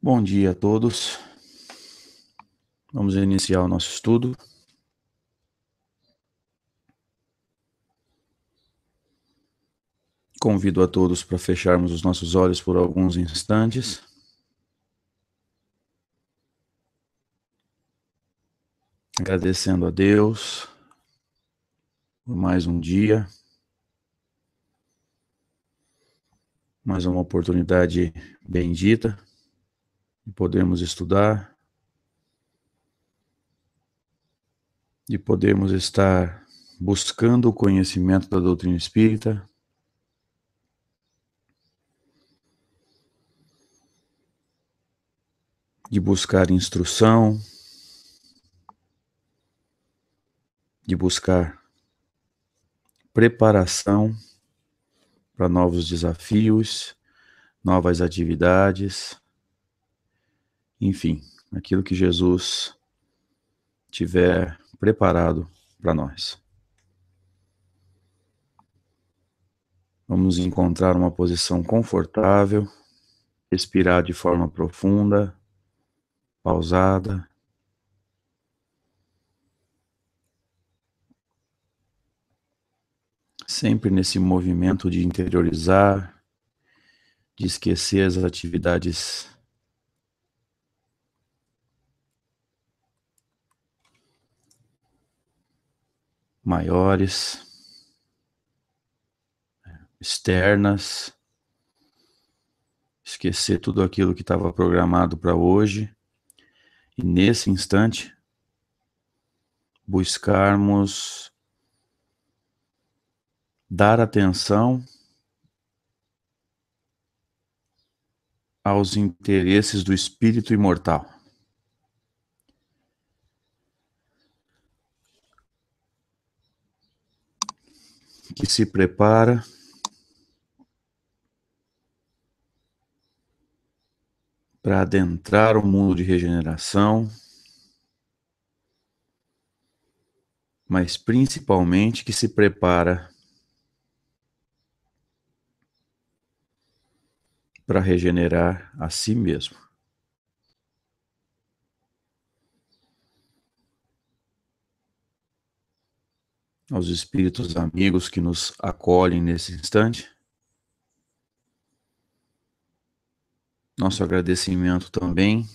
Bom dia a todos. Vamos iniciar o nosso estudo. Convido a todos para fecharmos os nossos olhos por alguns instantes. Agradecendo a Deus por mais um dia, mais uma oportunidade bendita de podermos estudar, de podermos estar buscando o conhecimento da doutrina espírita, de buscar instrução, de buscar preparação para novos desafios, novas atividades, enfim, aquilo que Jesus tiver preparado para nós. Vamos encontrar uma posição confortável, respirar de forma profunda, pausada. Sempre nesse movimento de interiorizar, de esquecer as atividades maiores, externas, esquecer tudo aquilo que estava programado para hoje e nesse instante buscarmos dar atenção aos interesses do espírito imortal. Que se prepara para adentrar o mundo de regeneração, mas principalmente que se prepara para regenerar a si mesmo. Aos espíritos amigos que nos acolhem nesse instante, nosso agradecimento também,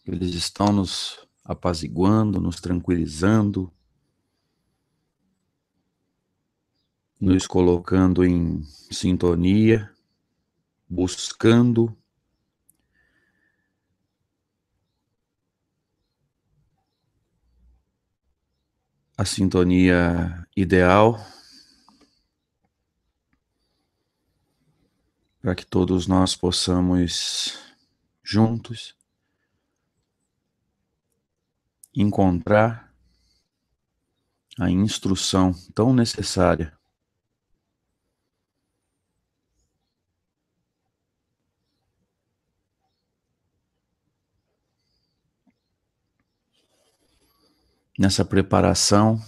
eles estão nos apaziguando, nos tranquilizando, nos colocando em sintonia, buscando a sintonia ideal para que todos nós possamos juntos encontrar a instrução tão necessária nessa preparação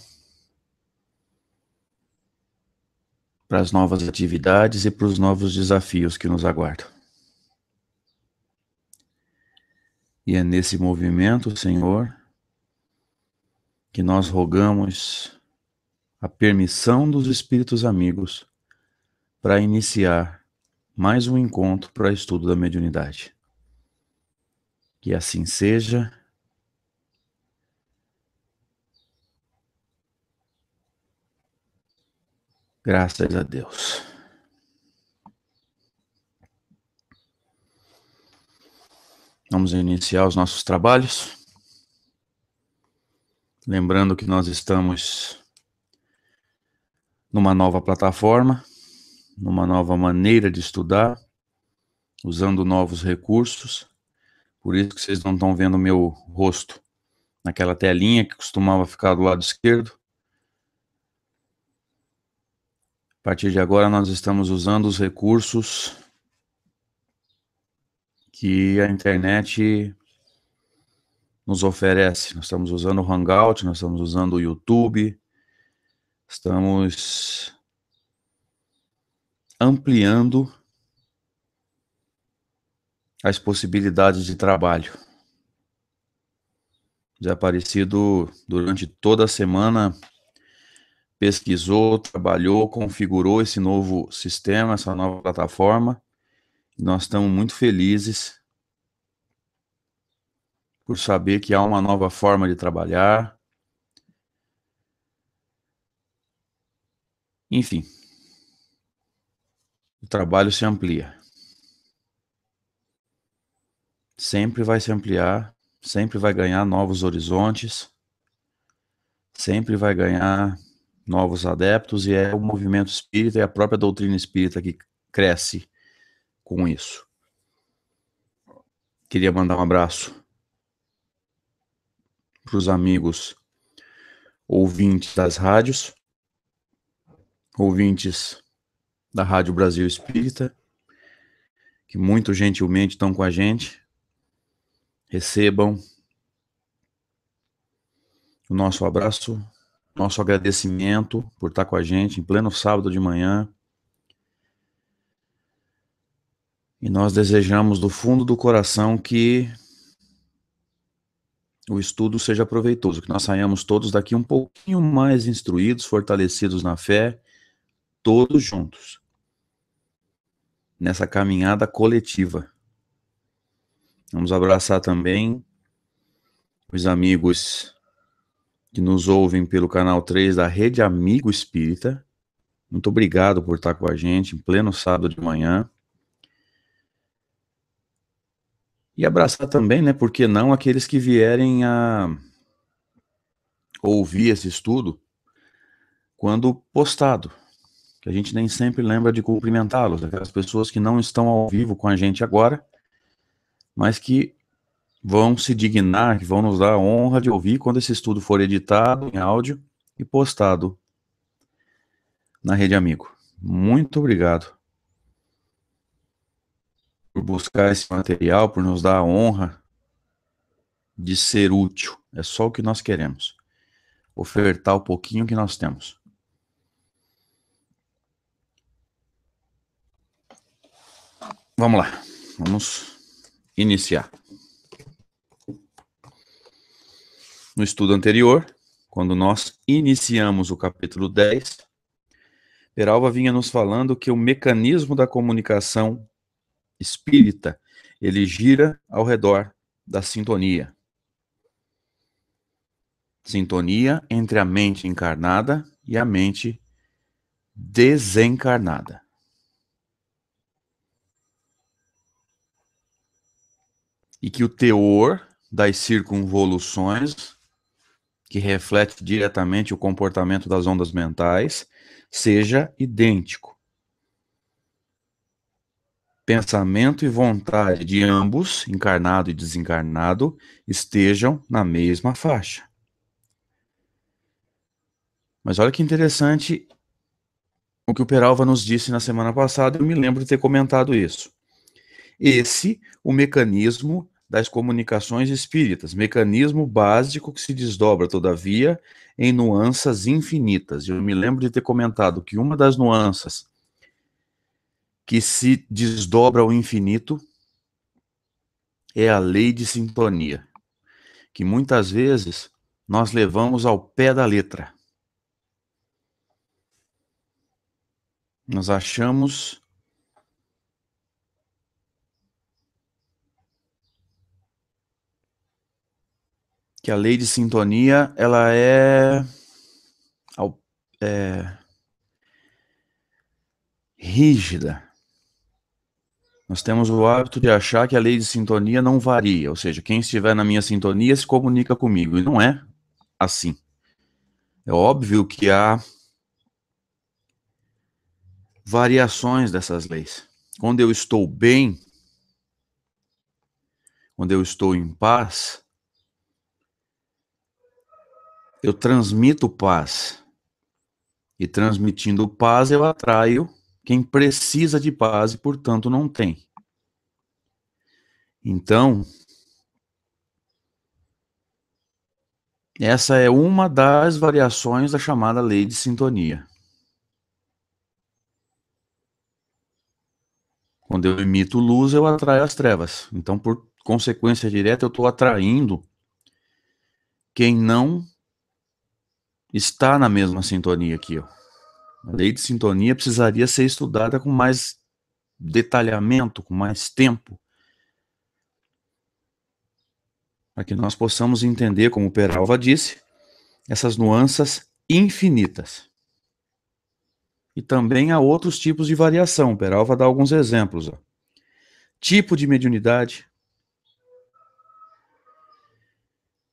para as novas atividades e para os novos desafios que nos aguardam. E é nesse movimento, Senhor, que nós rogamos a permissão dos espíritos amigos para iniciar mais um encontro para estudo da mediunidade. Que assim seja. Graças a Deus. Vamos iniciar os nossos trabalhos. Lembrando que nós estamos numa nova plataforma, numa nova maneira de estudar, usando novos recursos. Por isso que vocês não estão vendo meu rosto naquela telinha que costumava ficar do lado esquerdo. A partir de agora nós estamos usando os recursos que a internet nos oferece. Nós estamos usando o Hangout, nós estamos usando o YouTube, estamos ampliando as possibilidades de trabalho. Desaparecido durante toda a semana, pesquisou, trabalhou, configurou esse novo sistema, essa nova plataforma. Nós estamos muito felizes por saber que há uma nova forma de trabalhar. Enfim, o trabalho se amplia. Sempre vai se ampliar, sempre vai ganhar novos horizontes, sempre vai ganhar novos adeptos, e é o movimento espírita e a própria doutrina espírita que cresce com isso. Queria mandar um abraço para os amigos ouvintes das rádios, ouvintes da Rádio Brasil Espírita, que muito gentilmente estão com a gente. Recebam o nosso abraço, nosso agradecimento por estar com a gente em pleno sábado de manhã. E nós desejamos do fundo do coração que o estudo seja proveitoso, que nós saiamos todos daqui um pouquinho mais instruídos, fortalecidos na fé, todos juntos, nessa caminhada coletiva. Vamos abraçar também os amigos que nos ouvem pelo canal 3 da Rede Amigo Espírita. Muito obrigado por estar com a gente em pleno sábado de manhã. E abraçar também, né, por que não, aqueles que vierem a ouvir esse estudo quando postado, que a gente nem sempre lembra de cumprimentá-los, aquelas pessoas que não estão ao vivo com a gente agora, mas que vão se dignar, que vão nos dar a honra de ouvir quando esse estudo for editado em áudio e postado na Rede Amigo. Muito obrigado por buscar esse material, por nos dar a honra de ser útil. É só o que nós queremos. Ofertar o pouquinho que nós temos. Vamos lá. Vamos iniciar. No estudo anterior, quando nós iniciamos o capítulo 10, Peralva vinha nos falando que o mecanismo da comunicação espírita, ele gira ao redor da sintonia. Sintonia entre a mente encarnada e a mente desencarnada. E que o teor das circunvoluções, que reflete diretamente o comportamento das ondas mentais, seja idêntico. Pensamento e vontade de ambos, encarnado e desencarnado, estejam na mesma faixa. Mas olha que interessante o que o Peralva nos disse na semana passada, eu me lembro de ter comentado isso. O mecanismo das comunicações espíritas, mecanismo básico que se desdobra, todavia, em nuances infinitas. Eu me lembro de ter comentado que uma das nuances que se desdobra ao infinito é a lei de sintonia, que muitas vezes nós levamos ao pé da letra. Nós achamos que a lei de sintonia, ela é rígida. Nós temos o hábito de achar que a lei de sintonia não varia, ou seja, quem estiver na minha sintonia se comunica comigo, e não é assim. É óbvio que há variações dessas leis. Quando eu estou bem, quando eu estou em paz, eu transmito paz. E transmitindo paz, eu atraio quem precisa de paz e, portanto, não tem. Então, essa é uma das variações da chamada lei de sintonia. Quando eu emito luz, eu atraio as trevas. Então, por consequência direta, eu estou atraindo quem não está na mesma sintonia que eu. A lei de sintonia precisaria ser estudada com mais detalhamento, com mais tempo, para que nós possamos entender, como o Peralva disse, essas nuances infinitas. E também há outros tipos de variação. O Peralva dá alguns exemplos. Tipo de mediunidade,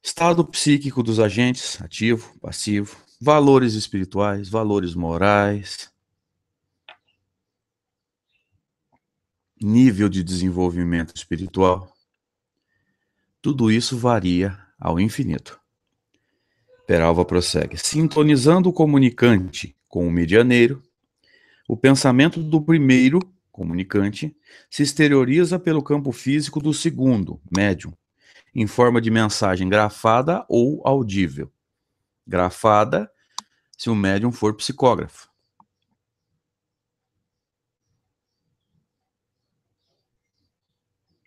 estado psíquico dos agentes, ativo, passivo, valores espirituais, valores morais, nível de desenvolvimento espiritual. Tudo isso varia ao infinito. Peralva prossegue. Sintonizando o comunicante com o medianeiro, o pensamento do primeiro comunicante se exterioriza pelo campo físico do segundo, médium, em forma de mensagem grafada ou audível. Grafada, se o médium for psicógrafo.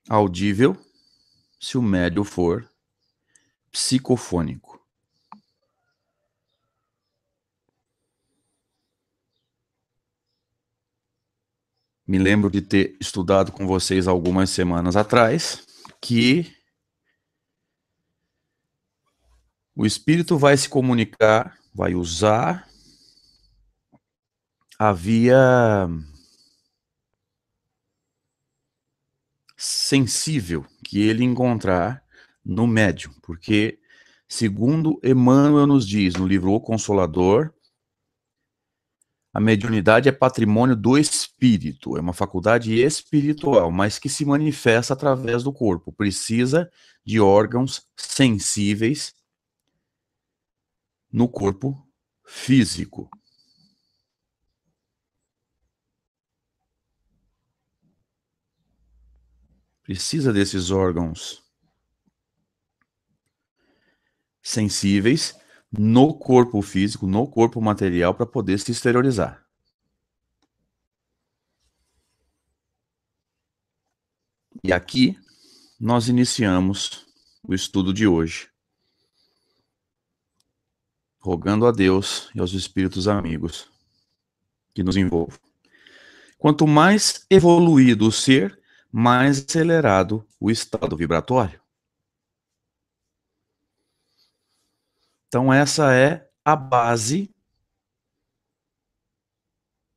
Audível, se o médium for psicofônico. Me lembro de ter estudado com vocês algumas semanas atrás que o espírito vai se comunicar, vai usar a via sensível que ele encontrar no médium, porque, segundo Emmanuel nos diz no livro O Consolador, a mediunidade é patrimônio do espírito, é uma faculdade espiritual, mas que se manifesta através do corpo. Precisa de órgãos sensíveis no corpo físico. Precisa desses órgãos sensíveis no corpo físico, no corpo material, para poder se exteriorizar. E aqui nós iniciamos o estudo de hoje, rogando a Deus e aos espíritos amigos que nos envolvam. Quanto mais evoluído o ser, mais acelerado o estado vibratório. Então essa é a base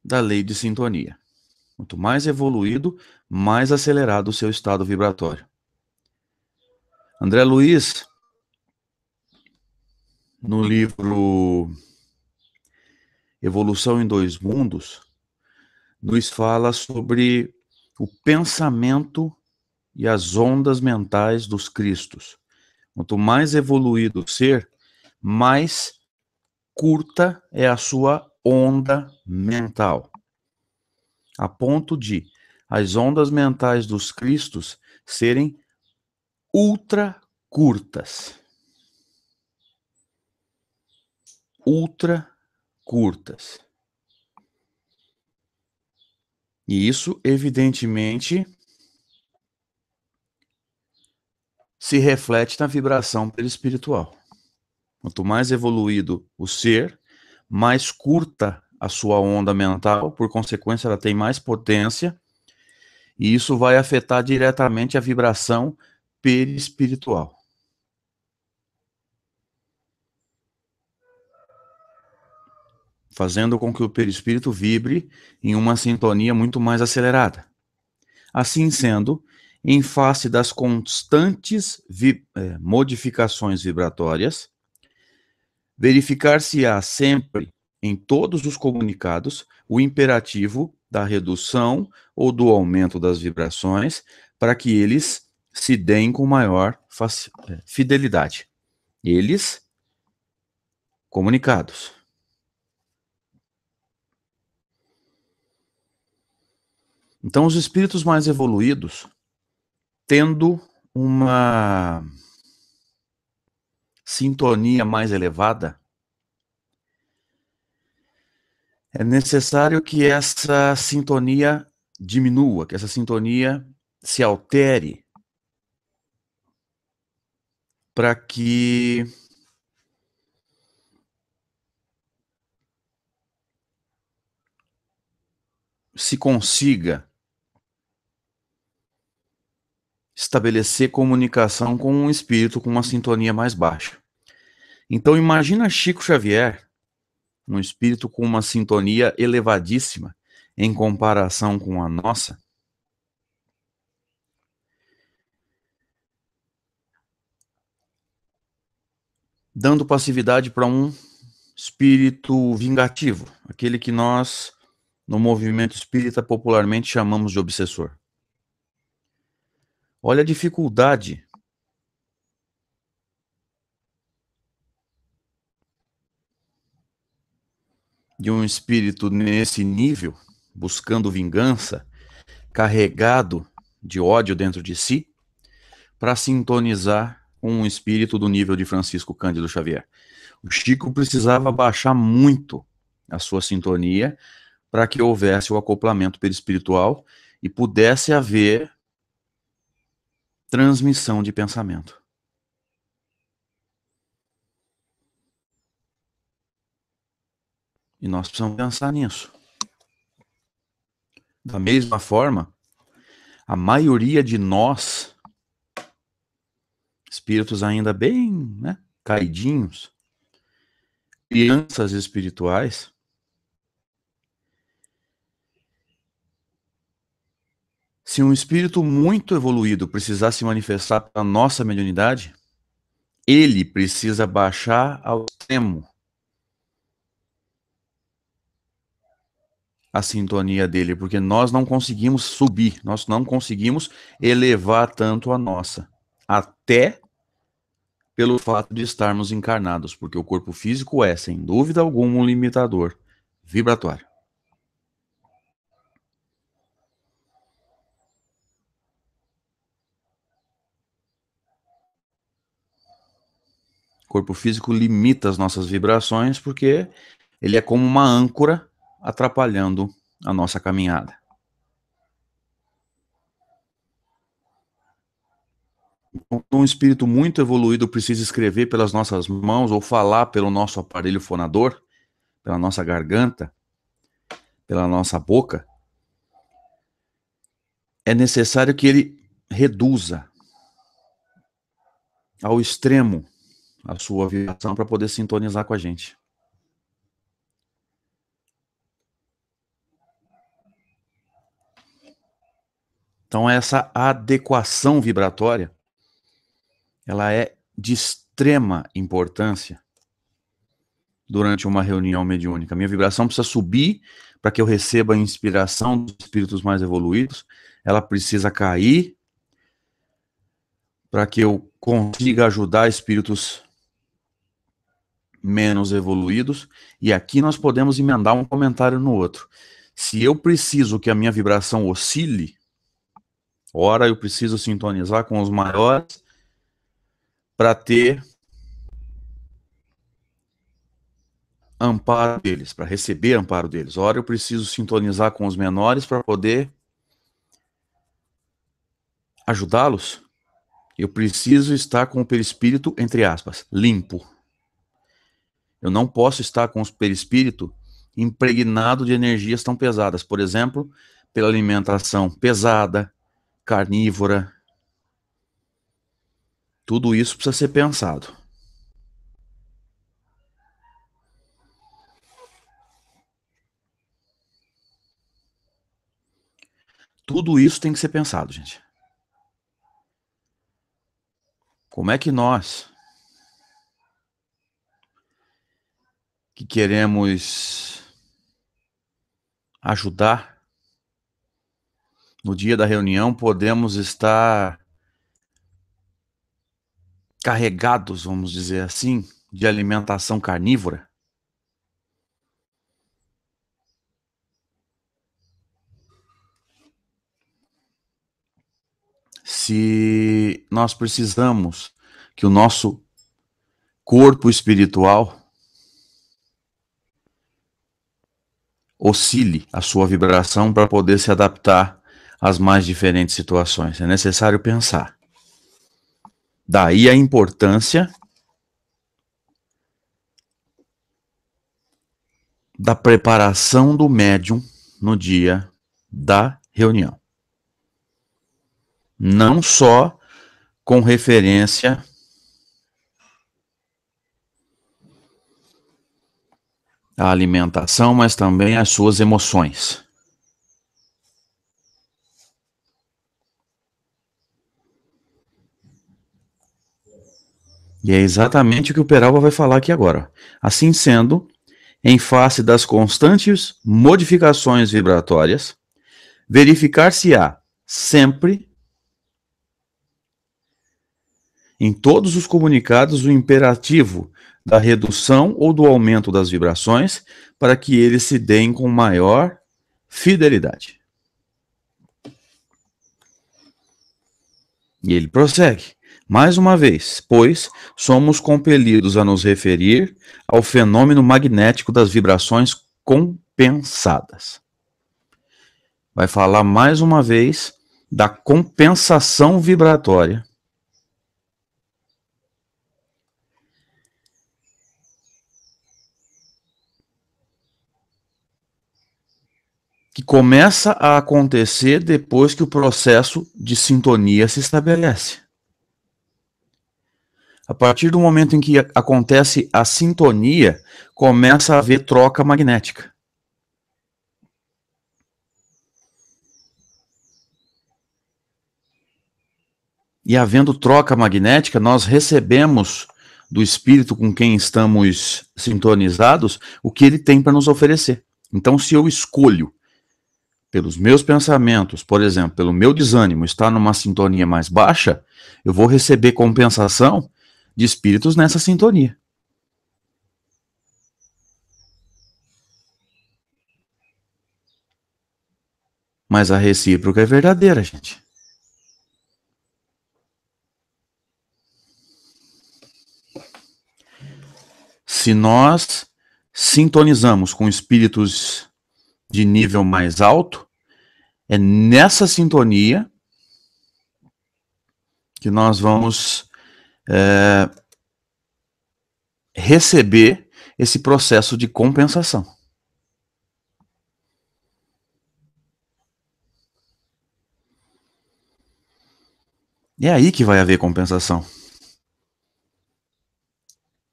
da lei de sintonia. Quanto mais evoluído, mais acelerado o seu estado vibratório. André Luiz, no livro Evolução em Dois Mundos, nos fala sobre o pensamento e as ondas mentais dos Cristos. Quanto mais evoluído o ser, mais curta é a sua onda mental, a ponto de as ondas mentais dos Cristos serem ultra curtas. Ultra curtas. E isso, evidentemente, se reflete na vibração perispiritual. Quanto mais evoluído o ser, mais curta a sua onda mental, por consequência, ela tem mais potência, e isso vai afetar diretamente a vibração perispiritual. Fazendo com que o perispírito vibre em uma sintonia muito mais acelerada. Assim sendo, em face das constantes modificações vibratórias, verificar-se-á sempre, em todos os comunicados, o imperativo da redução ou do aumento das vibrações, para que eles se deem com maior fidelidade. Eles, comunicados. Então, os espíritos mais evoluídos, tendo uma sintonia mais elevada, é necessário que essa sintonia diminua, que essa sintonia se altere, para que se consiga estabelecer comunicação com um espírito com uma sintonia mais baixa. Então imagina Chico Xavier, um espírito com uma sintonia elevadíssima em comparação com a nossa, dando passividade para um espírito vingativo, aquele que nós, no movimento espírita, popularmente chamamos de obsessor. Olha a dificuldade de um espírito nesse nível, buscando vingança, carregado de ódio dentro de si, para sintonizar com um espírito do nível de Francisco Cândido Xavier. O Chico precisava baixar muito a sua sintonia para que houvesse o acoplamento perispiritual e pudesse haver transmissão de pensamento. E nós precisamos pensar nisso. Da mesma forma, a maioria de nós, espíritos ainda bem, caidinhos, crianças espirituais, se um espírito muito evoluído precisar se manifestar para a nossa mediunidade, ele precisa baixar ao extremo a sintonia dele, porque nós não conseguimos subir, nós não conseguimos elevar tanto a nossa, até pelo fato de estarmos encarnados, porque o corpo físico é, sem dúvida alguma, um limitador vibratório. O corpo físico limita as nossas vibrações porque ele é como uma âncora atrapalhando a nossa caminhada. Um espírito muito evoluído precisa escrever pelas nossas mãos ou falar pelo nosso aparelho fonador, pela nossa garganta, pela nossa boca. É necessário que ele reduza ao extremo a sua vibração para poder sintonizar com a gente. Então essa adequação vibratória, ela é de extrema importância durante uma reunião mediúnica. Minha vibração precisa subir para que eu receba a inspiração dos espíritos mais evoluídos, ela precisa cair para que eu consiga ajudar espíritos menos evoluídos, e aqui nós podemos emendar um comentário no outro. Se eu preciso que a minha vibração oscile, ora eu preciso sintonizar com os maiores para ter amparo deles, para receber amparo deles. Ora eu preciso sintonizar com os menores para poder ajudá-los. Eu preciso estar com o perispírito, entre aspas, limpo. Eu não posso estar com o perispírito impregnado de energias tão pesadas. Por exemplo, pela alimentação pesada, carnívora. Tudo isso precisa ser pensado. Tudo isso tem que ser pensado, gente. Como é que nós, que queremos ajudar, no dia da reunião, podemos estar carregados, vamos dizer assim, de alimentação carnívora? Se nós precisamos que o nosso corpo espiritual oscile a sua vibração para poder se adaptar as mais diferentes situações. É necessário pensar. Daí a importância da preparação do médium no dia da reunião. Não só com referência à alimentação, mas também às suas emoções. E é exatamente o que o Peralva vai falar aqui agora. Assim sendo, em face das constantes modificações vibratórias, verificar-se-á sempre, em todos os comunicados, o imperativo da redução ou do aumento das vibrações para que eles se deem com maior fidelidade. E ele prossegue. Mais uma vez, pois, somos compelidos a nos referir ao fenômeno magnético das vibrações compensadas. Vai falar mais uma vez da compensação vibratória. Que começa a acontecer depois que o processo de sintonia se estabelece. A partir do momento em que acontece a sintonia, começa a haver troca magnética. E havendo troca magnética, nós recebemos do espírito com quem estamos sintonizados o que ele tem para nos oferecer. Então, se eu escolho, pelos meus pensamentos, por exemplo, pelo meu desânimo, estar numa sintonia mais baixa, eu vou receber compensação de espíritos nessa sintonia. Mas a recíproca é verdadeira, gente. Se nós sintonizamos com espíritos de nível mais alto, é nessa sintonia que nós vamos receber esse processo de compensação. É aí que vai haver compensação.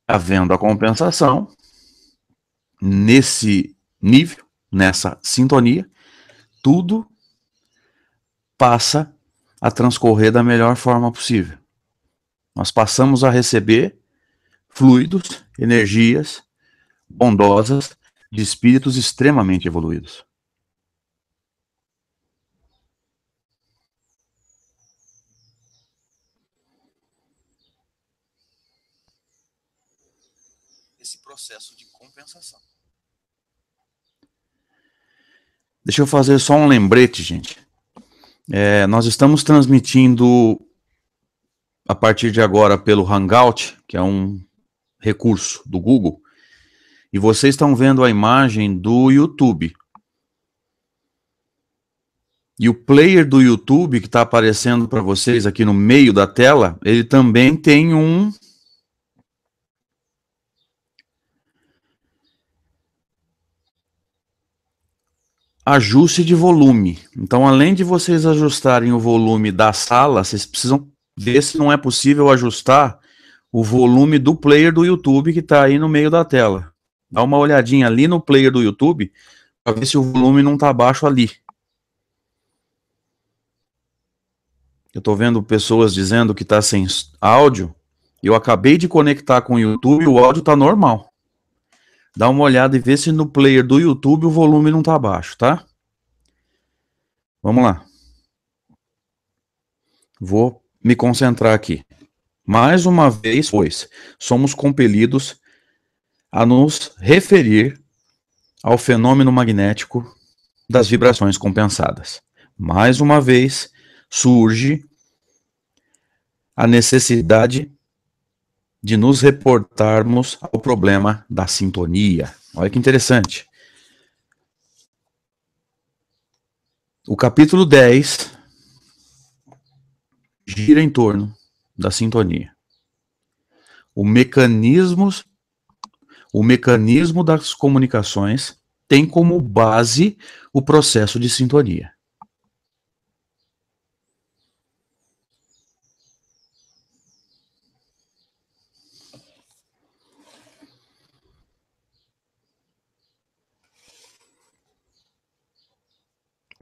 Havendo a compensação, nesse nível, nessa sintonia, tudo passa a transcorrer da melhor forma possível. Nós passamos a receber fluidos, energias bondosas de espíritos extremamente evoluídos. Esse processo de compensação. Deixa eu fazer só um lembrete, gente. Nós estamos transmitindo a partir de agora pelo Hangout, que é um recurso do Google, e vocês estão vendo a imagem do YouTube. E o player do YouTube que está aparecendo para vocês aqui no meio da tela, ele também tem um ajuste de volume. Então, além de vocês ajustarem o volume da sala, vocês precisam ver se não é possível ajustar o volume do player do YouTube que está aí no meio da tela. Dá uma olhadinha ali no player do YouTube para ver se o volume não está baixo ali. Eu estou vendo pessoas dizendo que está sem áudio. Eu acabei de conectar com o YouTube e o áudio está normal. Dá uma olhada e vê se no player do YouTube o volume não está baixo, tá? Vamos lá. Vou me concentrar aqui. Mais uma vez, pois, somos compelidos a nos referir ao fenômeno magnético das vibrações compensadas. Mais uma vez, surge a necessidade de nos reportarmos ao problema da sintonia. Olha que interessante. O capítulo 10 gira em torno da sintonia. O mecanismo das comunicações tem como base o processo de sintonia.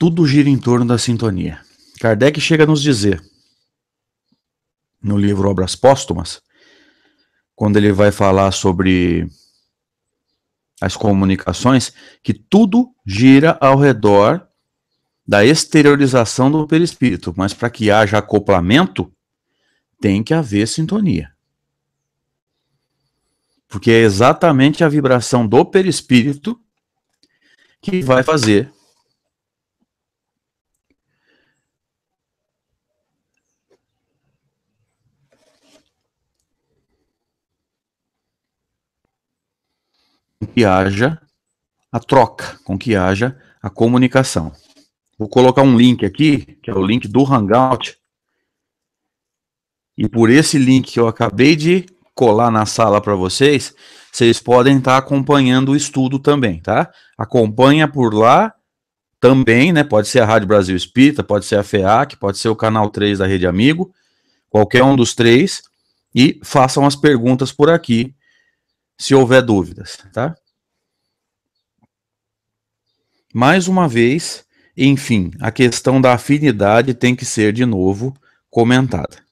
Tudo gira em torno da sintonia. Kardec chega a nos dizer, no livro Obras Póstumas, quando ele vai falar sobre as comunicações, que tudo gira ao redor da exteriorização do perispírito, mas para que haja acoplamento, tem que haver sintonia. Porque é exatamente a vibração do perispírito que vai fazer que haja a troca, com que haja a comunicação. Vou colocar um link aqui, que é o link do Hangout, e por esse link que eu acabei de colar na sala para vocês, vocês podem estar acompanhando o estudo também, tá? Acompanha por lá também, né? Pode ser a Rádio Brasil Espírita, pode ser a FEAC, pode ser o canal 3 da Rede Amigo, qualquer um dos três, e façam as perguntas por aqui, se houver dúvidas, tá? Mais uma vez, enfim, a questão da afinidade tem que ser de novo comentada.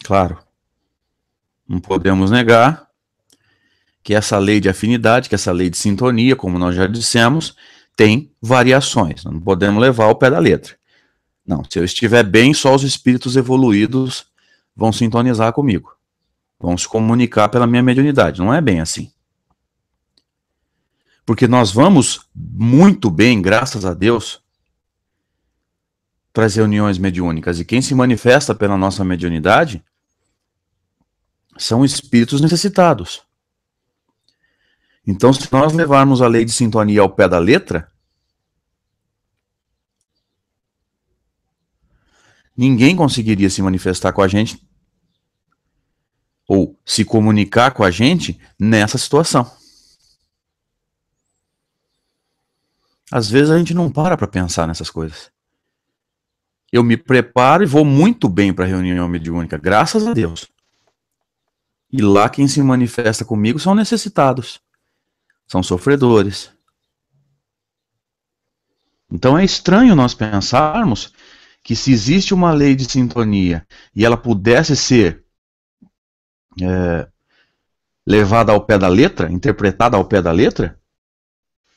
Claro, não podemos negar que essa lei de afinidade, que essa lei de sintonia, como nós já dissemos, tem variações. Não podemos levar ao pé da letra. Não, se eu estiver bem, só os espíritos evoluídos vão sintonizar comigo. Vão se comunicar pela minha mediunidade. Não é bem assim. Porque nós vamos muito bem, graças a Deus, para as reuniões mediúnicas. E quem se manifesta pela nossa mediunidade são espíritos necessitados. Então, se nós levarmos a lei de sintonia ao pé da letra, ninguém conseguiria se manifestar com a gente ou se comunicar com a gente nessa situação. Às vezes a gente não para pensar nessas coisas. Eu me preparo e vou muito bem para a reunião mediúnica, graças a Deus. E lá quem se manifesta comigo são necessitados, são sofredores. Então é estranho nós pensarmos que se existe uma lei de sintonia e ela pudesse ser levada ao pé da letra, interpretada ao pé da letra,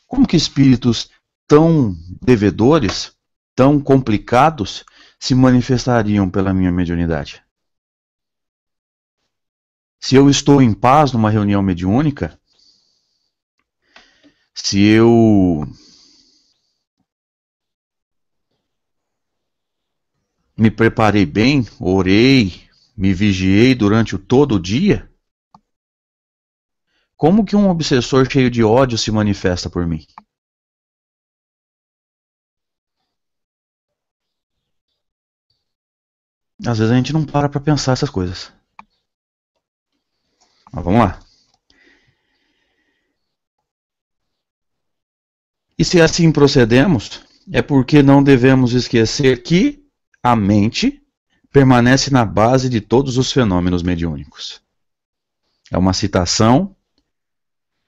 como que espíritos tão devedores, tão complicados, se manifestariam pela minha mediunidade? Se eu estou em paz numa reunião mediúnica, se eu me preparei bem, orei, me vigiei durante todo o dia, como que um obsessor cheio de ódio se manifesta por mim? Às vezes a gente não para pensar essas coisas. Mas vamos lá. E se assim procedemos, é porque não devemos esquecer que a mente permanece na base de todos os fenômenos mediúnicos. É uma citação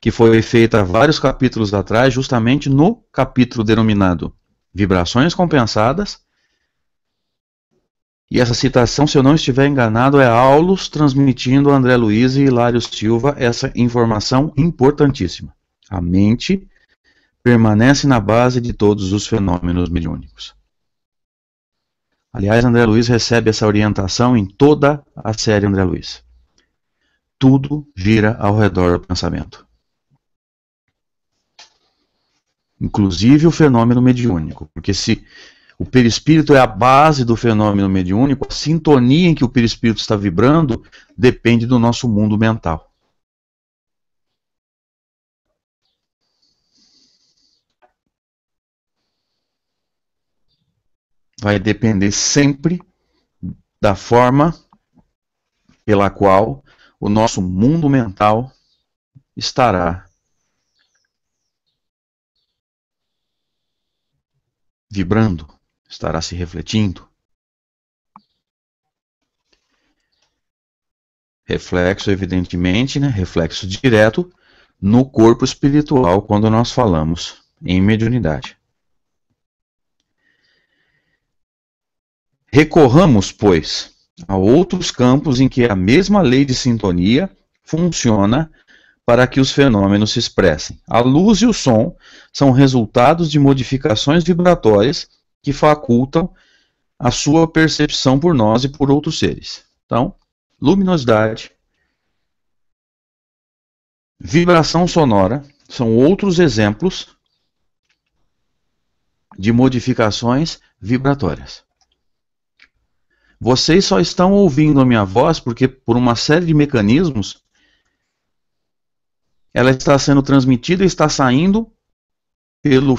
que foi feita vários capítulos atrás, justamente no capítulo denominado Vibrações Compensadas. E essa citação, se eu não estiver enganado, é Aulus transmitindo a André Luiz e Hilário Silva essa informação importantíssima. A mente permanece na base de todos os fenômenos mediúnicos. Aliás, André Luiz recebe essa orientação em toda a série André Luiz. Tudo gira ao redor do pensamento. Inclusive o fenômeno mediúnico. Porque se o perispírito é a base do fenômeno mediúnico, a sintonia em que o perispírito está vibrando depende do nosso mundo mental. vai depender sempre da forma pela qual o nosso mundo mental estará vibrando, estará se refletindo. Reflexo, evidentemente, né? Reflexo direto no corpo espiritual quando nós falamos em mediunidade. Recorramos, pois, a outros campos em que a mesma lei de sintonia funciona para que os fenômenos se expressem. A luz e o som são resultados de modificações vibratórias que facultam a sua percepção por nós e por outros seres. Então, luminosidade, vibração sonora são outros exemplos de modificações vibratórias. Vocês só estão ouvindo a minha voz porque, por uma série de mecanismos, ela está sendo transmitida e está saindo pelo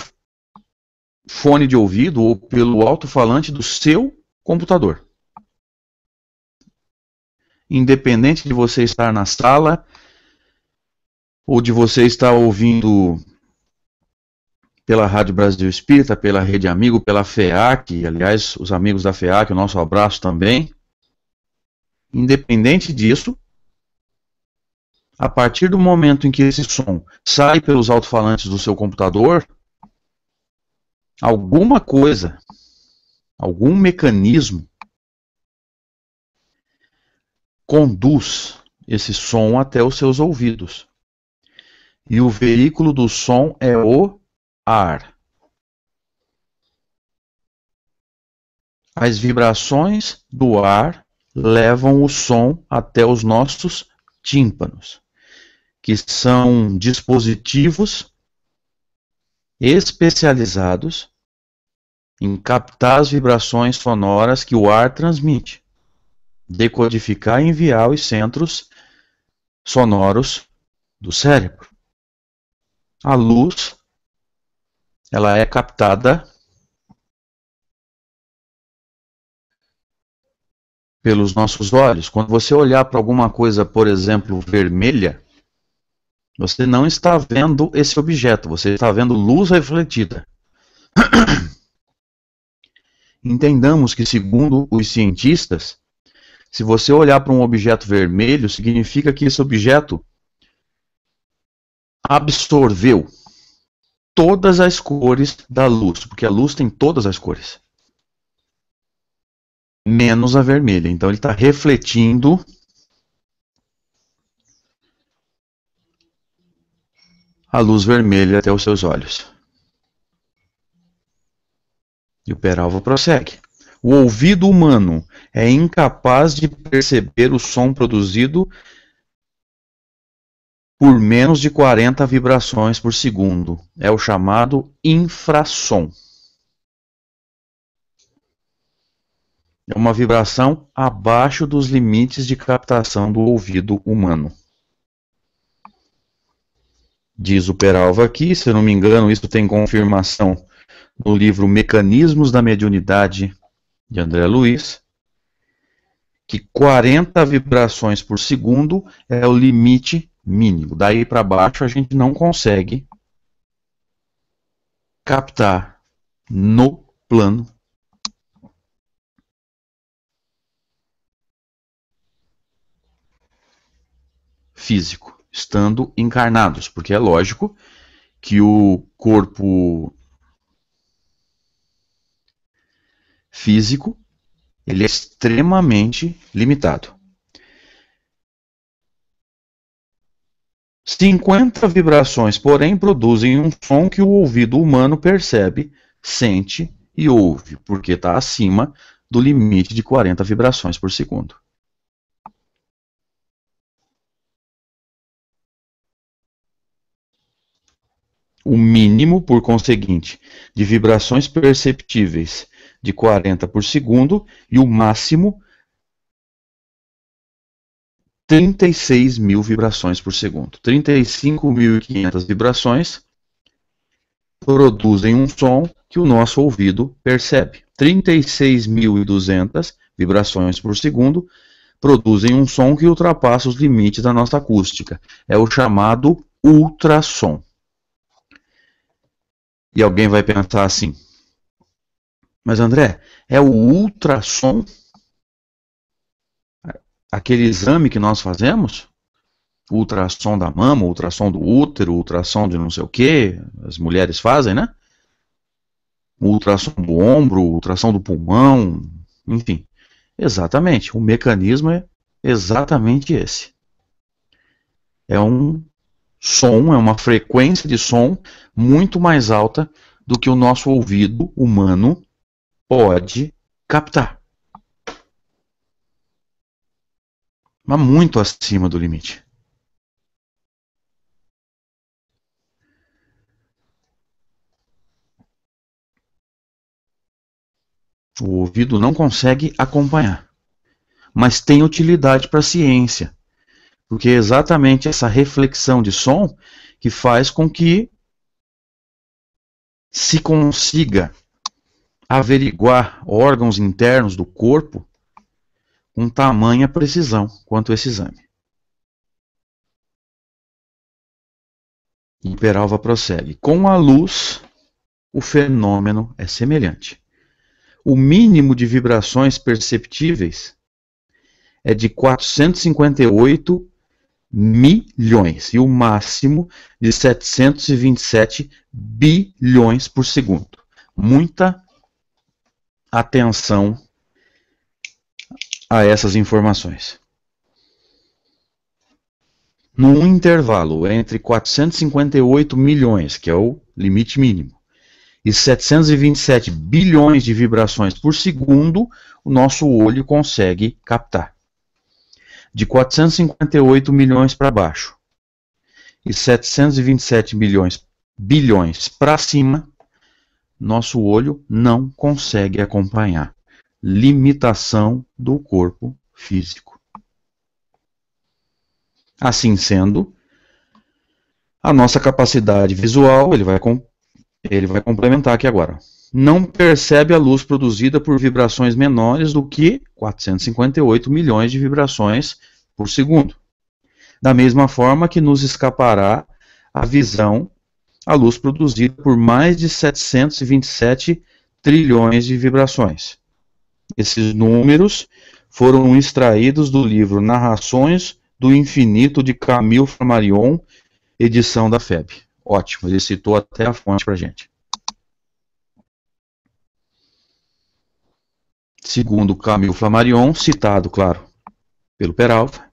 fone de ouvido ou pelo alto-falante do seu computador. Independente de você estar na sala ou de você estar ouvindo pela Rádio Brasil Espírita, pela Rede Amigo, pela FEAC, aliás, os amigos da FEAC, o nosso abraço também. Independente disso, a partir do momento em que esse som sai pelos alto-falantes do seu computador, alguma coisa, algum mecanismo conduz esse som até os seus ouvidos. E o veículo do som é o ar. As vibrações do ar levam o som até os nossos tímpanos, que são dispositivos especializados em captar as vibrações sonoras que o ar transmite, decodificar e enviar os centros sonoros do cérebro. A luz, ela é captada pelos nossos olhos. Quando você olhar para alguma coisa, por exemplo, vermelha, você não está vendo esse objeto, você está vendo luz refletida. Entendamos que, segundo os cientistas, se você olhar para um objeto vermelho, significa que esse objeto absorveu todas as cores da luz, porque a luz tem todas as cores, menos a vermelha. Então ele está refletindo a luz vermelha até os seus olhos. E o Peralva prossegue. O ouvido humano é incapaz de perceber o som produzido por menos de 40 vibrações por segundo. É o chamado infrassom. É uma vibração abaixo dos limites de captação do ouvido humano. Diz o Peralva aqui, se eu não me engano, isso tem confirmação no livro Mecanismos da Mediunidade, de André Luiz, que 40 vibrações por segundo é o limite mínimo. Daí para baixo a gente não consegue captar no plano físico, estando encarnados, porque é lógico que o corpo físico ele é extremamente limitado. 50 vibrações, porém, produzem um som que o ouvido humano percebe, sente e ouve, porque está acima do limite de 40 vibrações por segundo. O mínimo, por conseguinte, de vibrações perceptíveis de 40 por segundo e o máximo 36 mil vibrações por segundo. 35.500 vibrações produzem um som que o nosso ouvido percebe. 36.200 vibrações por segundo produzem um som que ultrapassa os limites da nossa acústica. É o chamado ultrassom. E alguém vai pensar assim, mas André, é o ultrassom? Aquele exame que nós fazemos? Ultrassom da mama, ultrassom do útero, ultrassom de não sei o que, as mulheres fazem, né? Ultrassom do ombro, ultrassom do pulmão, enfim. Exatamente, o mecanismo é exatamente esse. É um som, é uma frequência de som muito mais alta do que o nosso ouvido humano pode captar. Mas muito acima do limite. O ouvido não consegue acompanhar, mas tem utilidade para a ciência, porque é exatamente essa reflexão de som que faz com que se consiga averiguar órgãos internos do corpo com tamanha precisão quanto esse exame. E Peralva prossegue. Com a luz, o fenômeno é semelhante. O mínimo de vibrações perceptíveis é de 458 milhões e o máximo de 727 bilhões por segundo. Muita atenção a essas informações. Num intervalo entre 458 milhões, que é o limite mínimo, e 727 bilhões de vibrações por segundo, o nosso olho consegue captar. De 458 milhões para baixo e 727 bilhões para cima, nosso olho não consegue acompanhar. Limitação do corpo físico. Assim sendo, a nossa capacidade visual, ele vai complementar aqui agora, não percebe a luz produzida por vibrações menores do que 458 milhões de vibrações por segundo. Da mesma forma que nos escapará a visão, a luz produzida por mais de 727 trilhões de vibrações. Esses números foram extraídos do livro Narrações do Infinito de Camille Flammarion, edição da FEB. Ótimo, ele citou até a fonte para a gente. Segundo Camille Flammarion, citado, claro, pelo Peralva,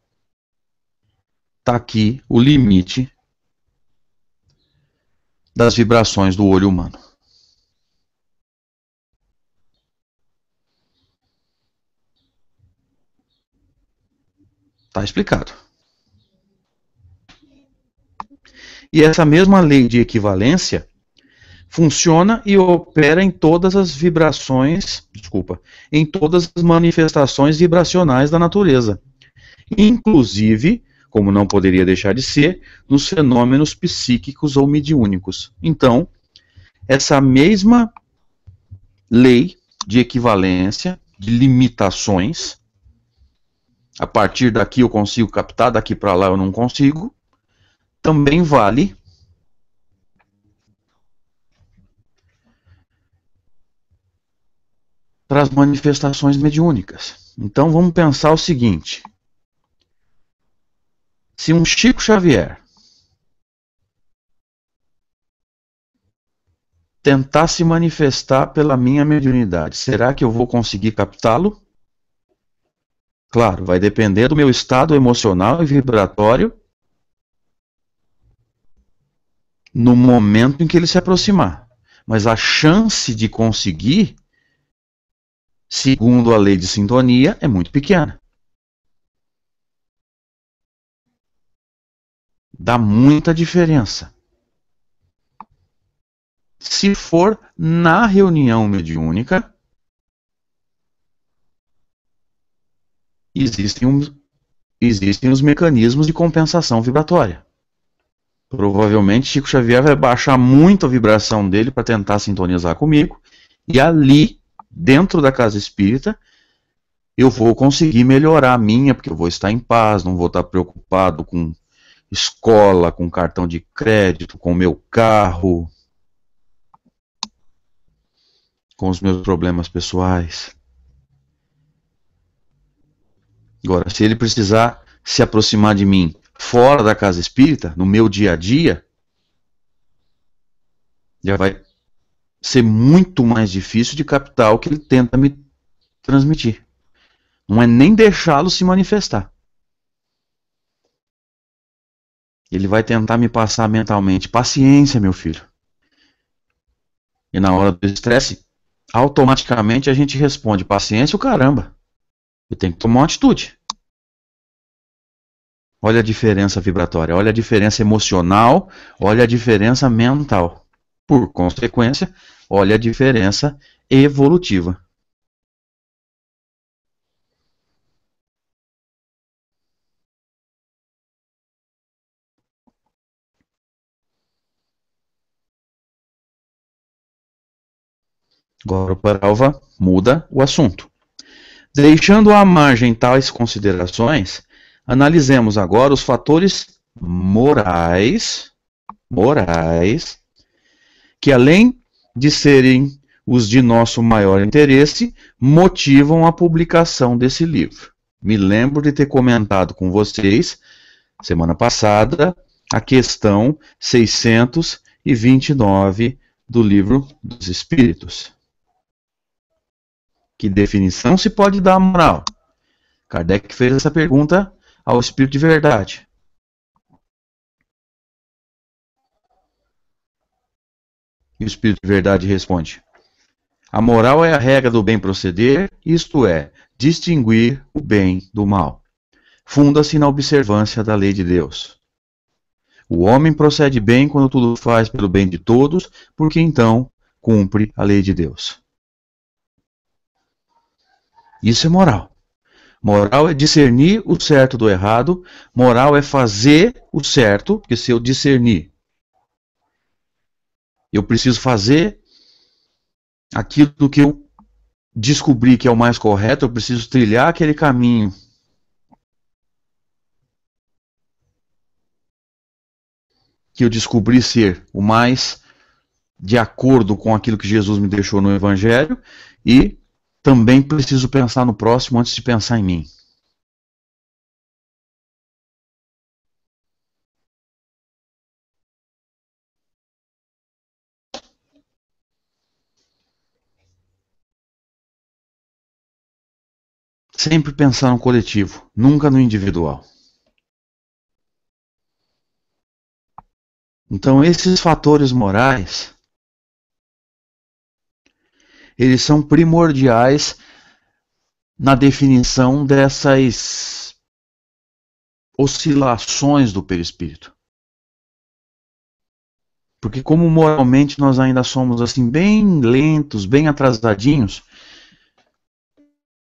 está aqui o limite das vibrações do olho humano. Está explicado. E essa mesma lei de equivalência funciona e opera em todas as vibrações, em todas as manifestações vibracionais da natureza. Inclusive, como não poderia deixar de ser, nos fenômenos psíquicos ou mediúnicos. Então, essa mesma lei de equivalência, de limitações, a partir daqui eu consigo captar, daqui para lá eu não consigo, também vale para as manifestações mediúnicas. Então vamos pensar o seguinte: se um Chico Xavier tentar se manifestar pela minha mediunidade, será que eu vou conseguir captá-lo? Claro, vai depender do meu estado emocional e vibratório no momento em que ele se aproximar. Mas a chance de conseguir, segundo a lei de sintonia, é muito pequena. Dá muita diferença. Se for na reunião mediúnica, existem os mecanismos de compensação vibratória. Provavelmente Chico Xavier vai baixar muito a vibração dele para tentar sintonizar comigo, e ali dentro da casa espírita, eu vou conseguir melhorar a minha, porque eu vou estar em paz, não vou estar preocupado com escola, com cartão de crédito, com meu carro, com os meus problemas pessoais. Agora, se ele precisar se aproximar de mim fora da casa espírita, no meu dia a dia, já vai ser muito mais difícil de captar o que ele tenta me transmitir. Não é nem deixá-lo se manifestar. Ele vai tentar me passar mentalmente: paciência, meu filho. E na hora do estresse, automaticamente a gente responde: paciência o caramba. Eu tenho que tomar uma atitude. Olha a diferença vibratória, olha a diferença emocional, olha a diferença mental. Por consequência, olha a diferença evolutiva. Agora o Peralva muda o assunto. Deixando à margem tais considerações, analisemos agora os fatores morais, que além de serem os de nosso maior interesse, motivam a publicação desse livro. Me lembro de ter comentado com vocês, semana passada, a questão 629 do Livro dos Espíritos. Que definição se pode dar à moral? Kardec fez essa pergunta ao Espírito de Verdade. E o Espírito de Verdade responde: a moral é a regra do bem proceder, isto é, distinguir o bem do mal. Funda-se na observância da lei de Deus. O homem procede bem quando tudo faz pelo bem de todos, porque então cumpre a lei de Deus. Isso é moral. Moral é discernir o certo do errado. Moral é fazer o certo, porque se eu discernir, eu preciso fazer aquilo que eu descobri que é o mais correto, eu preciso trilhar aquele caminho que eu descobri ser o mais de acordo com aquilo que Jesus me deixou no Evangelho, e também preciso pensar no próximo antes de pensar em mim. Sempre pensar no coletivo, nunca no individual. Então, esses fatores morais, eles são primordiais na definição dessas oscilações do perispírito. Porque como moralmente nós ainda somos assim bem lentos, bem atrasadinhos,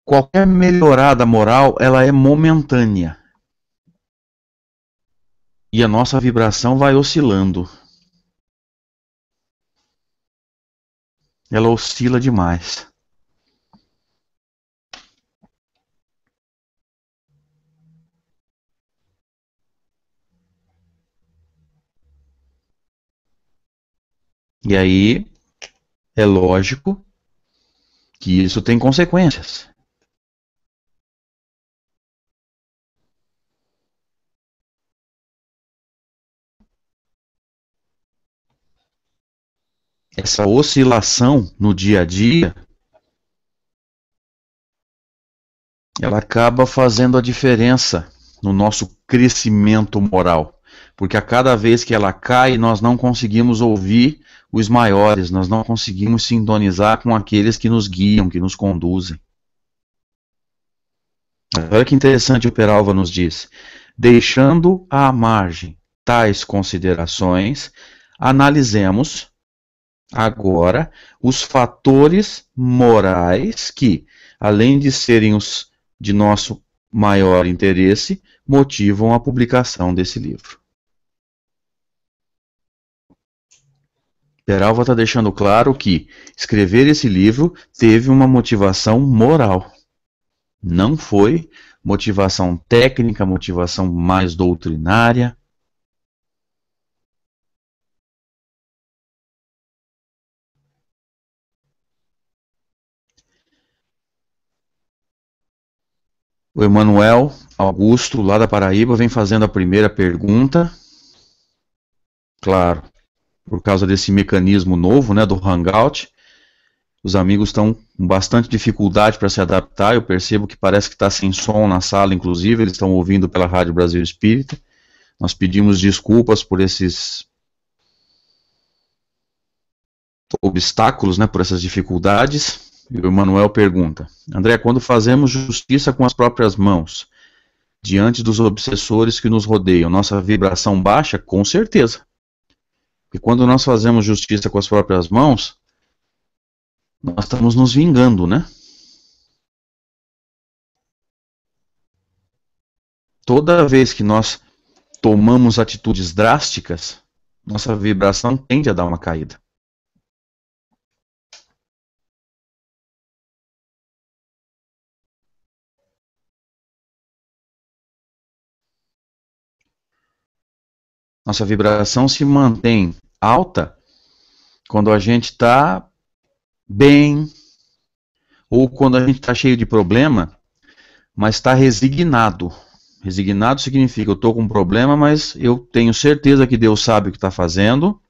qualquer melhorada moral, ela é momentânea. E a nossa vibração vai oscilando. Ela oscila demais. E aí, é lógico que isso tem consequências. Essa oscilação no dia a dia, ela acaba fazendo a diferença no nosso crescimento moral. Porque a cada vez que ela cai, nós não conseguimos ouvir os maiores, nós não conseguimos sintonizar com aqueles que nos guiam, que nos conduzem. Olha que interessante o Peralva nos diz. Deixando à margem tais considerações, analisemos agora os fatores morais que, além de serem os de nosso maior interesse, motivam a publicação desse livro. Peralva está deixando claro que escrever esse livro teve uma motivação moral. Não foi motivação técnica, motivação mais doutrinária. O Emanuel Augusto, lá da Paraíba, vem fazendo a primeira pergunta. Claro, por causa desse mecanismo novo, né, do Hangout, os amigos estão com bastante dificuldade para se adaptar. Eu percebo que parece que está sem som na sala, inclusive, eles estão ouvindo pela Rádio Brasil Espírita. Nós pedimos desculpas por esses obstáculos, né, por essas dificuldades. E o Emanuel pergunta: André, quando fazemos justiça com as próprias mãos, diante dos obsessores que nos rodeiam, nossa vibração baixa? Com certeza. Porque quando nós fazemos justiça com as próprias mãos, nós estamos nos vingando, né? Toda vez que nós tomamos atitudes drásticas, nossa vibração tende a dar uma caída. Nossa vibração se mantém alta quando a gente está bem, ou quando a gente está cheio de problema, mas está resignado. Resignado significa eu estou com um problema, mas eu tenho certeza que Deus sabe o que está fazendo.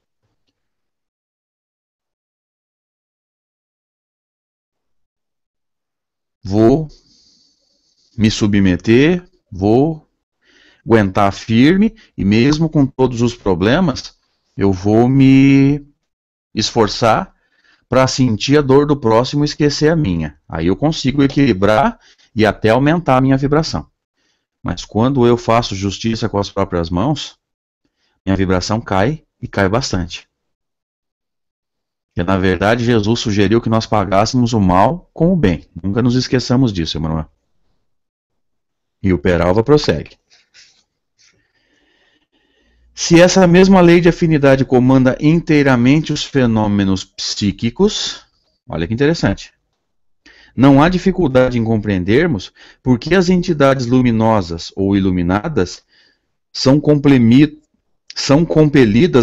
Vou me submeter, vou aguentar firme, e mesmo com todos os problemas, eu vou me esforçar para sentir a dor do próximo e esquecer a minha. Aí eu consigo equilibrar e até aumentar a minha vibração. Mas quando eu faço justiça com as próprias mãos, minha vibração cai e cai bastante. E na verdade Jesus sugeriu que nós pagássemos o mal com o bem. Nunca nos esqueçamos disso, Emanuel. E o Peralva prossegue. Se essa mesma lei de afinidade comanda inteiramente os fenômenos psíquicos, olha que interessante, não há dificuldade em compreendermos por que as entidades luminosas ou iluminadas são compelidas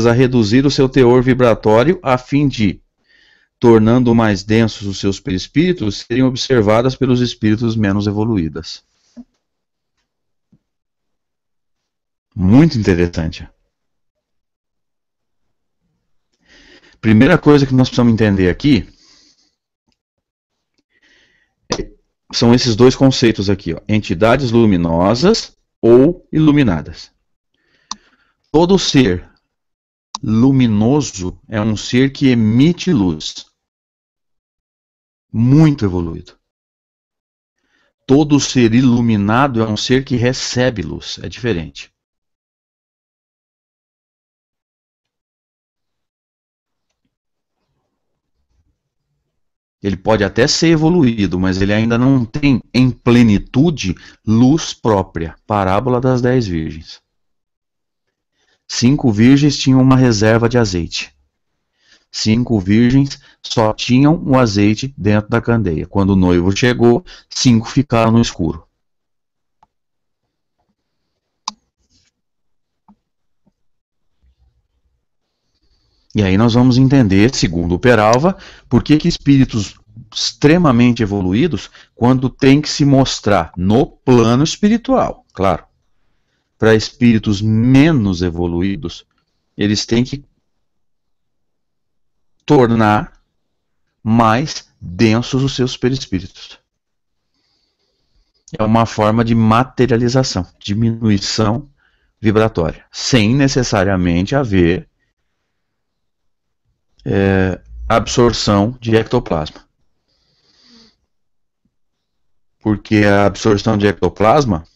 a reduzir o seu teor vibratório a fim de, tornando mais densos os seus perispíritos, serem observadas pelos espíritos menos evoluídos. Muito interessante. Primeira coisa que nós precisamos entender aqui são esses dois conceitos aqui, ó, entidades luminosas ou iluminadas. Todo ser luminoso é um ser que emite luz. Muito evoluído. Todo ser iluminado é um ser que recebe luz. É diferente. Ele pode até ser evoluído, mas ele ainda não tem em plenitude luz própria. Parábola das 10 virgens. 5 virgens tinham uma reserva de azeite. 5 virgens só tinham o azeite dentro da candeia. Quando o noivo chegou, 5 ficaram no escuro. E aí nós vamos entender, segundo o Peralva, por que espíritos extremamente evoluídos, quando tem que se mostrar no plano espiritual, claro, para espíritos menos evoluídos, eles têm que tornar mais densos os seus perispíritos. É uma forma de materialização, diminuição vibratória, sem necessariamente haver absorção de ectoplasma. Porque a absorção de ectoplasma,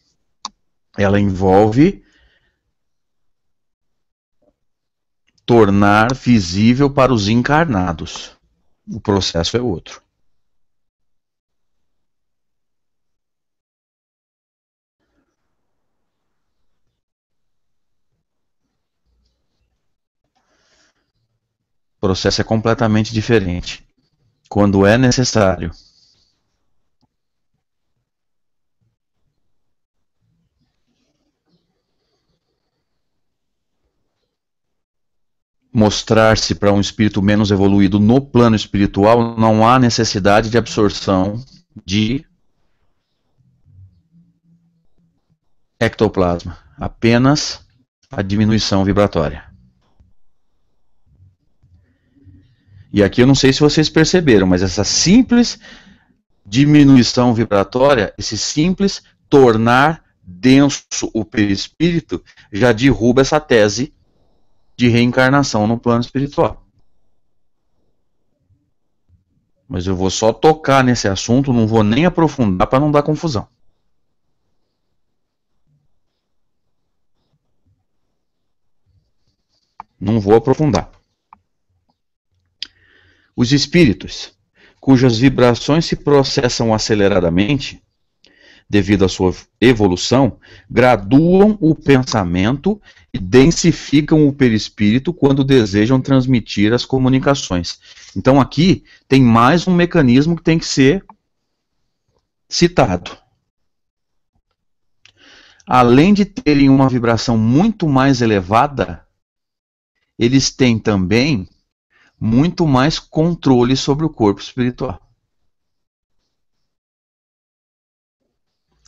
ela envolve tornar visível para os encarnados. O processo é outro. O processo é completamente diferente. Quando é necessário mostrar-se para um espírito menos evoluído no plano espiritual, não há necessidade de absorção de ectoplasma, apenas a diminuição vibratória. E aqui eu não sei se vocês perceberam, mas essa simples diminuição vibratória, esse simples tornar denso o perispírito, já derruba essa tese de reencarnação no plano espiritual. Mas eu vou só tocar nesse assunto, não vou nem aprofundar para não dar confusão. Não vou aprofundar. Os espíritos, cujas vibrações se processam aceleradamente, devido à sua evolução, graduam o pensamento e densificam o perispírito quando desejam transmitir as comunicações. Então aqui tem mais um mecanismo que tem que ser citado. Além de terem uma vibração muito mais elevada, eles têm também muito mais controle sobre o corpo espiritual.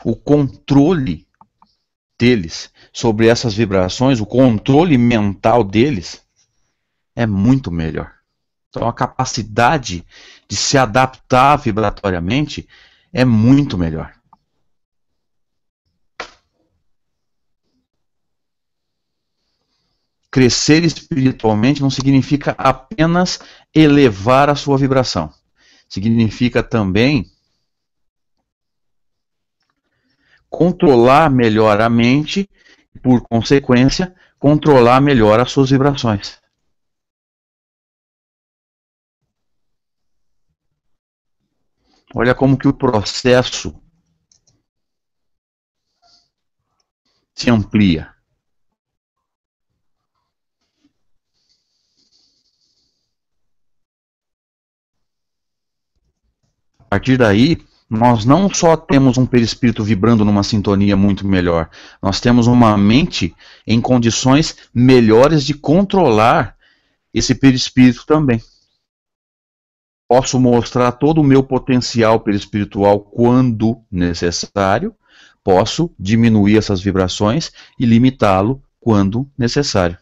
O controle deles sobre essas vibrações, o controle mental deles é muito melhor. Então a capacidade de se adaptar vibratoriamente é muito melhor. Crescer espiritualmente não significa apenas elevar a sua vibração. Significa também controlar melhor a mente e, por consequência, controlar melhor as suas vibrações. Olha como que o processo se amplia. A partir daí, nós não só temos um perispírito vibrando numa sintonia muito melhor, nós temos uma mente em condições melhores de controlar esse perispírito também. Posso mostrar todo o meu potencial perispiritual quando necessário, posso diminuir essas vibrações e limitá-lo quando necessário.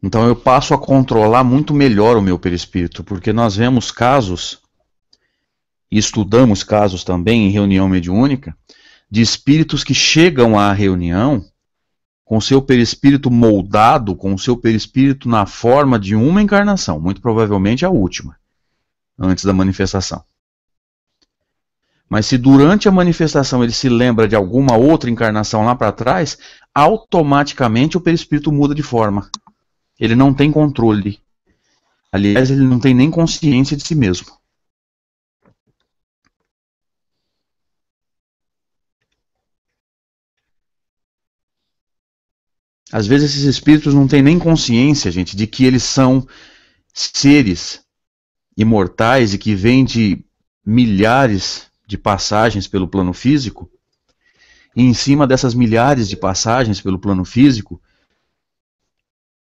Então eu passo a controlar muito melhor o meu perispírito, porque nós vemos casos, e estudamos casos também em reunião mediúnica, de espíritos que chegam à reunião com seu perispírito moldado, com seu perispírito na forma de uma encarnação, muito provavelmente a última, antes da manifestação. Mas se durante a manifestação ele se lembra de alguma outra encarnação lá para trás, automaticamente o perispírito muda de forma. Ele não tem controle. Aliás, ele não tem nem consciência de si mesmo. Às vezes esses espíritos não têm nem consciência, gente, de que eles são seres imortais e que vêm de milhares de passagens pelo plano físico. E em cima dessas milhares de passagens pelo plano físico,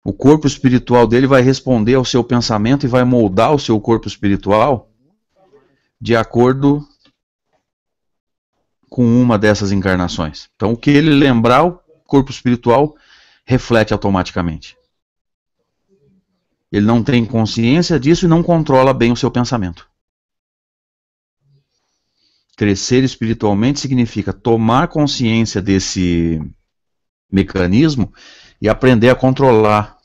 o corpo espiritual dele vai responder ao seu pensamento e vai moldar o seu corpo espiritual de acordo com uma dessas encarnações. Então, o que ele lembrar, o corpo espiritual reflete automaticamente. Ele não tem consciência disso e não controla bem o seu pensamento. Crescer espiritualmente significa tomar consciência desse mecanismo e aprender a controlar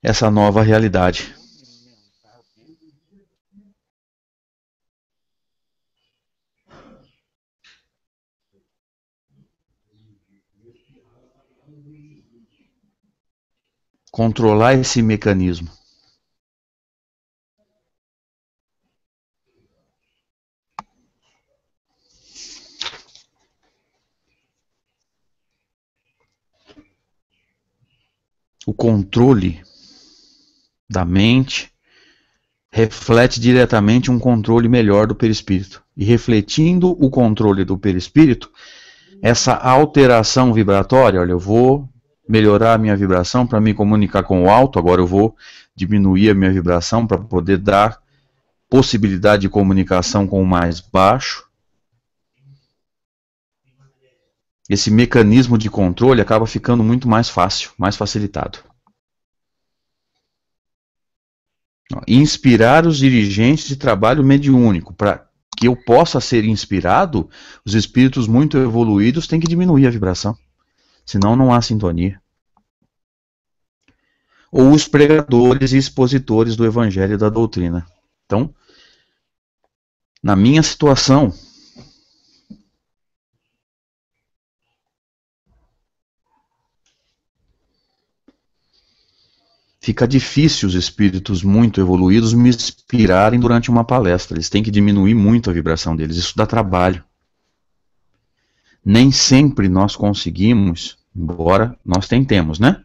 essa nova realidade. Controlar esse mecanismo. o controle da mente reflete diretamente um controle melhor do perispírito. E refletindo o controle do perispírito, essa alteração vibratória, olha, eu vou melhorar a minha vibração para me comunicar com o alto, agora eu vou diminuir a minha vibração para poder dar possibilidade de comunicação com o mais baixo. Esse mecanismo de controle acaba ficando muito mais fácil, mais facilitado. Inspirar os dirigentes de trabalho mediúnico. Para que eu possa ser inspirado, os espíritos muito evoluídos têm que diminuir a vibração. Senão não há sintonia. Ou os pregadores e expositores do evangelho e da doutrina. Então, na minha situação, fica difícil os espíritos muito evoluídos me inspirarem durante uma palestra. Eles têm que diminuir muito a vibração deles. Isso dá trabalho. Nem sempre nós conseguimos, embora nós tentemos, né?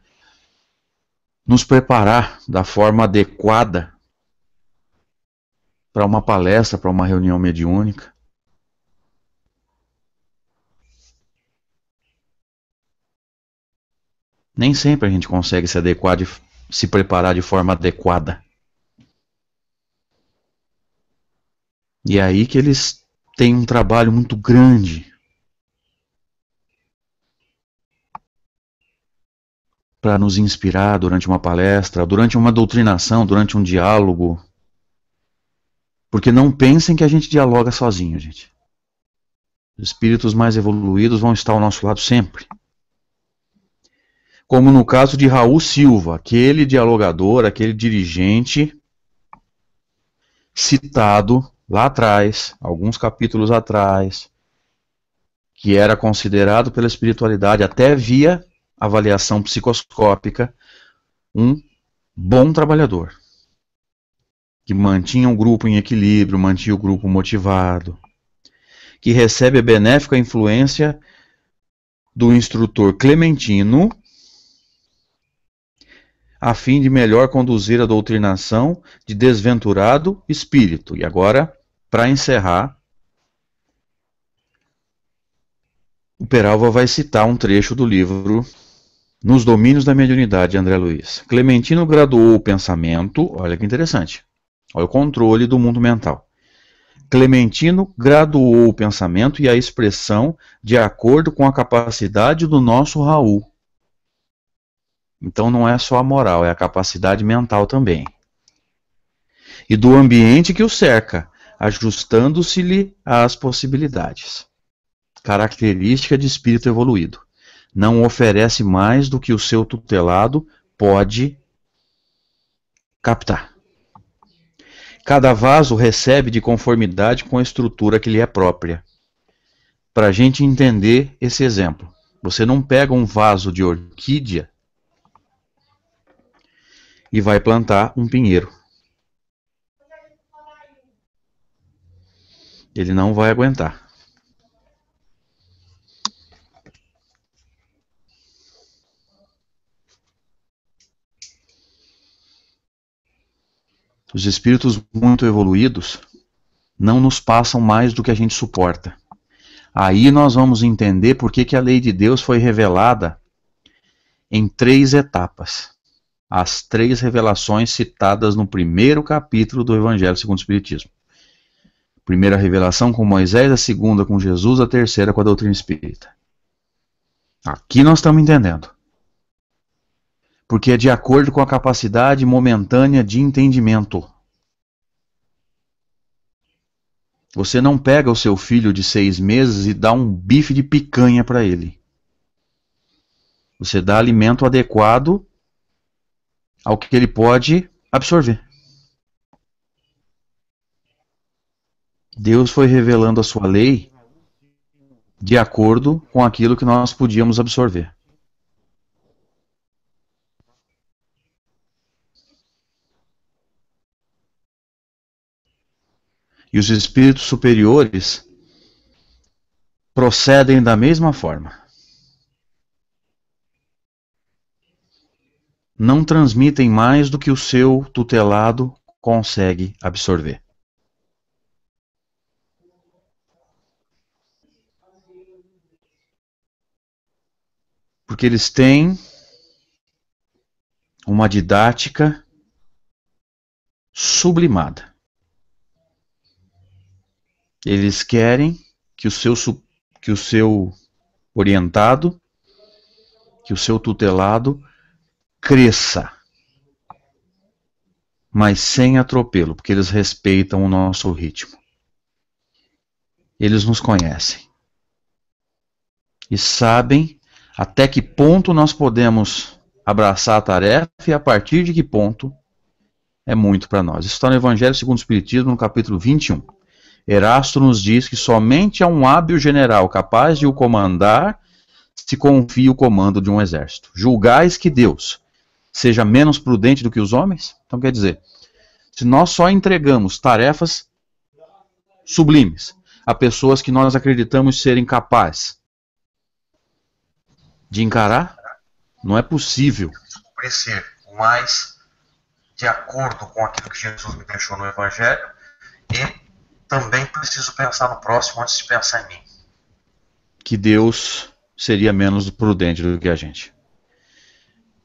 Nos preparar da forma adequada para uma palestra, para uma reunião mediúnica. Nem sempre a gente consegue se adequar, se preparar de forma adequada. E é aí que eles têm um trabalho muito grande para nos inspirar durante uma palestra, durante uma doutrinação, durante um diálogo. Porque não pensem que a gente dialoga sozinho, gente. Os espíritos mais evoluídos vão estar ao nosso lado sempre. Como no caso de Raul Silva, aquele dialogador, aquele dirigente citado lá atrás, alguns capítulos atrás, que era considerado pela espiritualidade, até via avaliação psicoscópica, um bom trabalhador, que mantinha o grupo em equilíbrio, mantinha o grupo motivado, que recebe a benéfica influência do instrutor Clementino, a fim de melhor conduzir a doutrinação de desventurado espírito. E agora, para encerrar, o Peralva vai citar um trecho do livro Nos Domínios da Mediunidade, de André Luiz. Clementino graduou o pensamento, olha que interessante, olha o controle do mundo mental. Clementino graduou o pensamento e a expressão de acordo com a capacidade do nosso Raul. Então não é só a moral, é a capacidade mental também. E do ambiente que o cerca, ajustando-se-lhe às possibilidades. Característica de espírito evoluído. Não oferece mais do que o seu tutelado pode captar. Cada vaso recebe de conformidade com a estrutura que lhe é própria. Para a gente entender esse exemplo, você não pega um vaso de orquídea e vai plantar um pinheiro. Ele não vai aguentar. Os espíritos muito evoluídos não nos passam mais do que a gente suporta. Aí nós vamos entender por que a lei de Deus foi revelada em 3 etapas. As 3 revelações citadas no primeiro capítulo do Evangelho segundo o Espiritismo. Primeira revelação com Moisés, a segunda com Jesus, a terceira com a doutrina espírita. Aqui nós estamos entendendo. Porque é de acordo com a capacidade momentânea de entendimento. Você não pega o seu filho de 6 meses e dá um bife de picanha para ele. Você dá alimento adequado ao que ele pode absorver. Deus foi revelando a sua lei de acordo com aquilo que nós podíamos absorver. E os espíritos superiores procedem da mesma forma. não transmitem mais do que o seu tutelado consegue absorver. Porque eles têm uma didática sublimada. Eles querem que o seu orientado, que o seu tutelado cresça, mas sem atropelo, porque eles respeitam o nosso ritmo. Eles nos conhecem e sabem até que ponto nós podemos abraçar a tarefa e a partir de que ponto é muito para nós. Isso está no Evangelho segundo o Espiritismo, no capítulo 21. Erasto nos diz que somente a um hábil general capaz de o comandar se confia o comando de um exército. Julgais que Deus seja menos prudente do que os homens? Então quer dizer, se nós só entregamos tarefas sublimes a pessoas que nós acreditamos serem capazes de encarar, não é possível ser mais de acordo com aquilo que Jesus me deixou no Evangelho, e também preciso pensar no próximo antes de pensar em mim. Que Deus seria menos prudente do que a gente.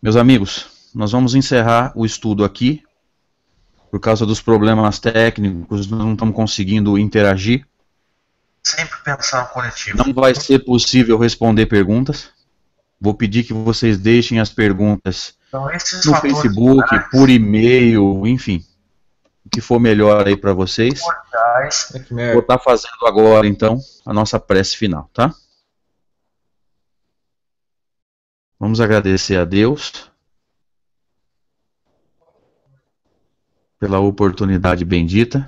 Meus amigos, nós vamos encerrar o estudo aqui. Por causa dos problemas técnicos, nós não estamos conseguindo interagir. Sempre pensar no coletivo. Não vai ser possível responder perguntas. Vou pedir que vocês deixem as perguntas no Facebook, por e-mail, enfim. O que for melhor aí para vocês. Vou estar fazendo agora, então, a nossa prece final, tá? Vamos agradecer a Deus pela oportunidade bendita,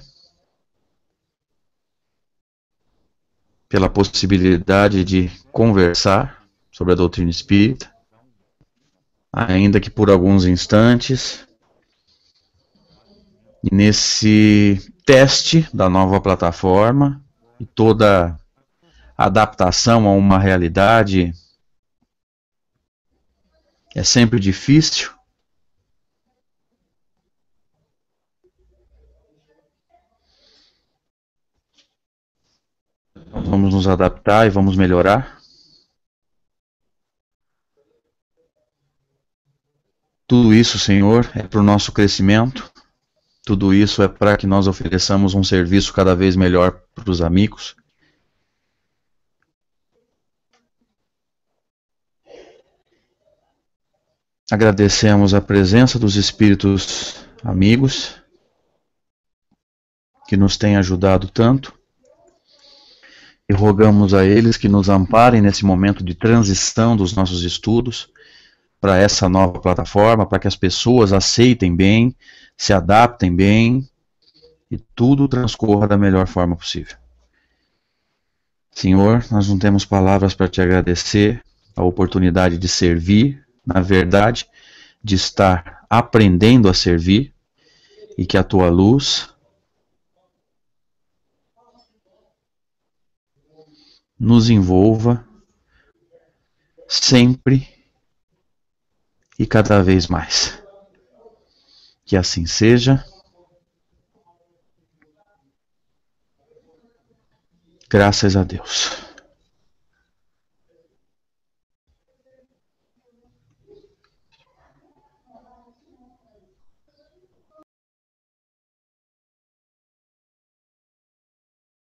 pela possibilidade de conversar sobre a doutrina espírita, ainda que por alguns instantes, e nesse teste da nova plataforma e toda adaptação a uma realidade é sempre difícil. Nós vamos nos adaptar e vamos melhorar. Tudo isso, Senhor, é para o nosso crescimento. Tudo isso é para que nós ofereçamos um serviço cada vez melhor para os amigos. Agradecemos a presença dos espíritos amigos que nos têm ajudado tanto e rogamos a eles que nos amparem nesse momento de transição dos nossos estudos para essa nova plataforma, para que as pessoas aceitem bem, se adaptem bem e tudo transcorra da melhor forma possível. Senhor, nós não temos palavras para te agradecer a oportunidade de servir, na verdade, de estar aprendendo a servir, e que a tua luz nos envolva sempre e cada vez mais. Que assim seja. Graças a Deus.